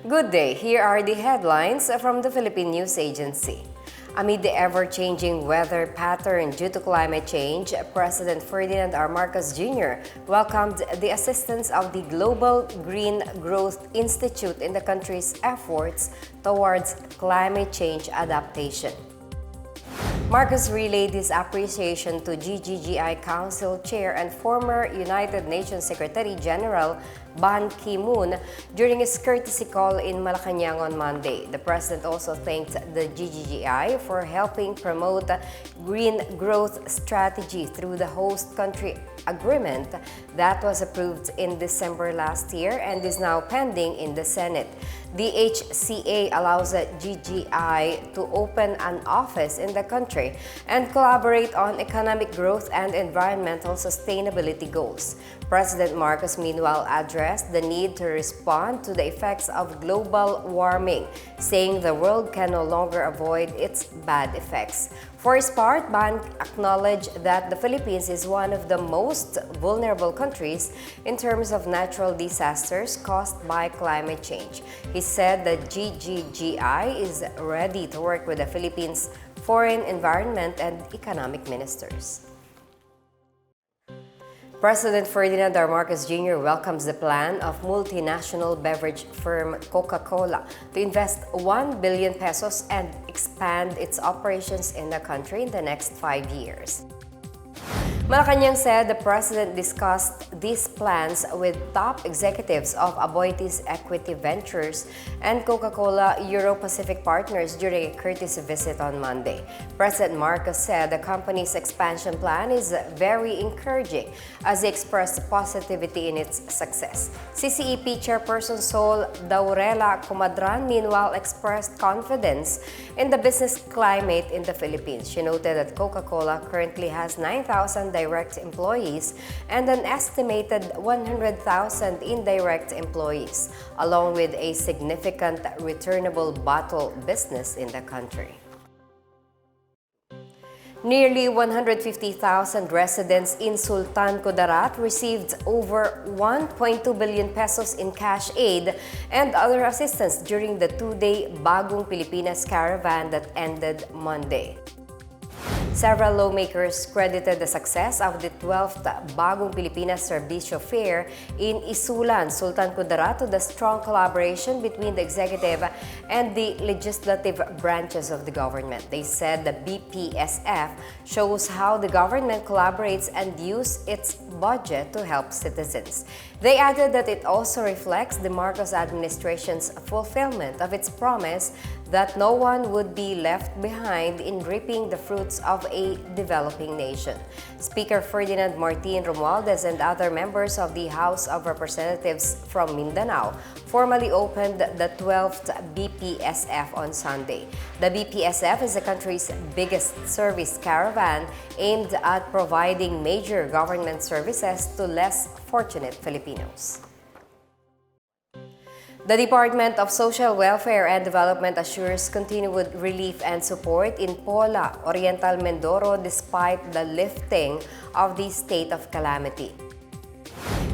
Good day. Here are the headlines from the Philippine News Agency. Amid the ever-changing weather pattern due to climate change, President Ferdinand R. Marcos Jr. welcomed the assistance of the Global Green Growth Institute in the country's efforts towards climate change adaptation. Marcos relayed his appreciation to GGGI Council Chair and former United Nations Secretary General Ban Ki-moon during his courtesy call in Malacanang on Monday. The president also thanked the GGGI for helping promote a green growth strategy through the host country agreement that was approved in December last year and is now pending in the Senate. The HCA allows the GGI to open an office in the country and collaborate on economic growth and environmental sustainability goals. President Marcos meanwhile addressed the need to respond to the effects of global warming, saying the world can no longer avoid its bad effects. For his part, Ban acknowledged that the Philippines is one of the most vulnerable countries in terms of natural disasters caused by climate change. He said that GGGI is ready to work with the Philippines' foreign, environment, and economic ministers. President Ferdinand R. Marcos Jr. welcomes the plan of multinational beverage firm Coca-Cola to invest 1 billion pesos and expand its operations in the country in the next 5 years. Malacanang said the president discussed these plans with top executives of Aboitiz Equity Ventures and Coca-Cola Euro-Pacific partners during a courtesy visit on Monday. President Marcos said the company's expansion plan is very encouraging as he expressed positivity in its success. CCEP Chairperson Sol Daurela Comadran meanwhile expressed confidence in the business climate in the Philippines. She noted that Coca-Cola currently has 9,000 direct employees and an estimated 100,000 indirect employees, along with a significant returnable bottle business in the country. Nearly 150,000 residents in Sultan Kudarat received over 1.2 billion pesos in cash aid and other assistance during the two-day Bagong Pilipinas caravan that ended Monday. Several lawmakers credited the success of the 12th Bagong Pilipinas Serbisyo Fair in Isulan, Sultan Kudarat to the strong collaboration between the executive and the legislative branches of the government. They said the BPSF shows how the government collaborates and uses its budget to help citizens. They added that it also reflects the Marcos administration's fulfillment of its promise that no one would be left behind in reaping the fruits of a developing nation. Speaker Ferdinand Martin Romualdez and other members of the House of Representatives from Mindanao formally opened the 12th BPSF on Sunday. The BPSF is the country's biggest service caravan aimed at providing major government services to less fortunate Filipinos. The Department of Social Welfare and Development assures continued relief and support in Pola, Oriental Mindoro despite the lifting of the state of calamity.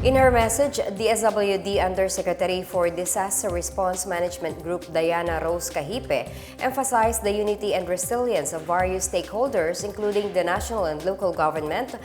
In her message, DSWD Undersecretary for Disaster Response Management Group Diana Rose Cahipe emphasized the unity and resilience of various stakeholders including the national and local government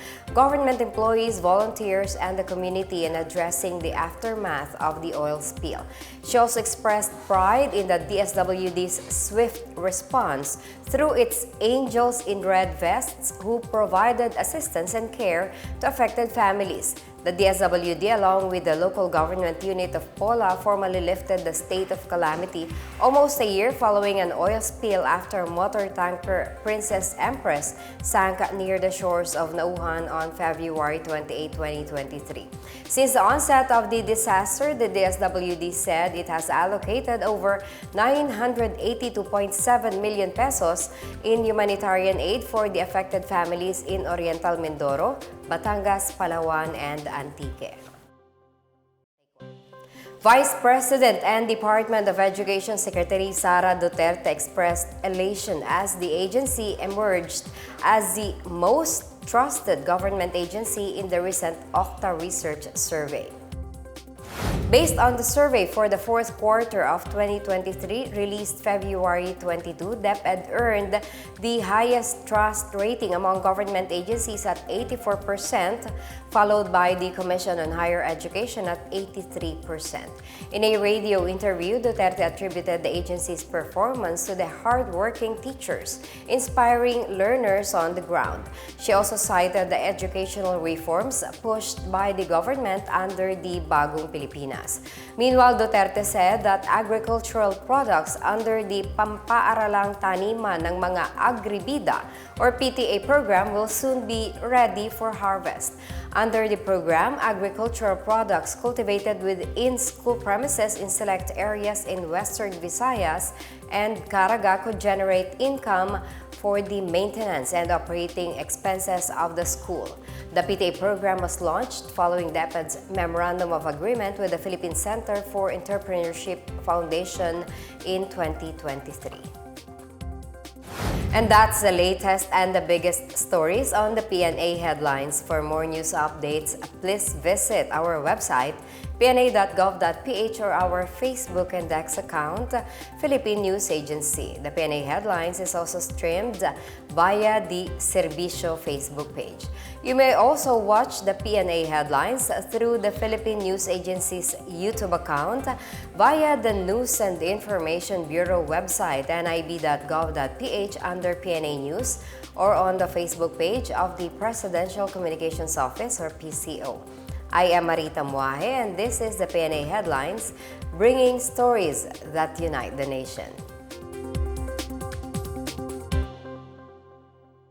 employees, volunteers, and the community in addressing the aftermath of the oil spill. She also expressed pride in the DSWD's swift response through its Angels in Red Vests who provided assistance and care to affected families. The DSWD, along with the local government unit of Pola, formally lifted the state of calamity almost a year following an oil spill after motor tanker Princess Empress sank near the shores of Nauhan on February 28, 2023. Since the onset of the disaster, the DSWD said it has allocated over 982.7 million pesos in humanitarian aid for the affected families in Oriental Mindoro, Batangas, Palawan, and Antique. Vice President and Department of Education Secretary Sara Duterte expressed elation as the agency emerged as the most trusted government agency in the recent Octa Research Survey. Based on the survey for the fourth quarter of 2023 released February 22, DepEd earned the highest trust rating among government agencies at 84%, followed by the Commission on Higher Education at 83%. In a radio interview, Duterte attributed the agency's performance to the hardworking teachers, inspiring learners on the ground. She also cited the educational reforms pushed by the government under the Bagong Pilipinas. Meanwhile, Duterte said that agricultural products under the Pampaaralang Taniman ng mga Agribida or PTA program will soon be ready for harvest. Under the program, agricultural products cultivated within school premises in select areas in Western Visayas and Caraga could generate income for the maintenance and operating expenses of the school. The PTA program was launched following DepEd's Memorandum of Agreement with the Philippine Center for Entrepreneurship Foundation in 2023. And that's the latest and the biggest stories on the Pna Headlines. For more news updates, please visit our website, pna.gov.ph, or our Facebook and X account, Philippine News Agency. The Pna Headlines is also streamed via the Serbisyo Facebook page. You may also watch the Pna Headlines through the Philippine News Agency's YouTube account via the News and Information Bureau website, nib.gov.ph under Pna News, or on the Facebook page of the Presidential Communications Office or PCO. I am Marita Muahe, and this is the Pna Headlines, bringing stories that unite the nation.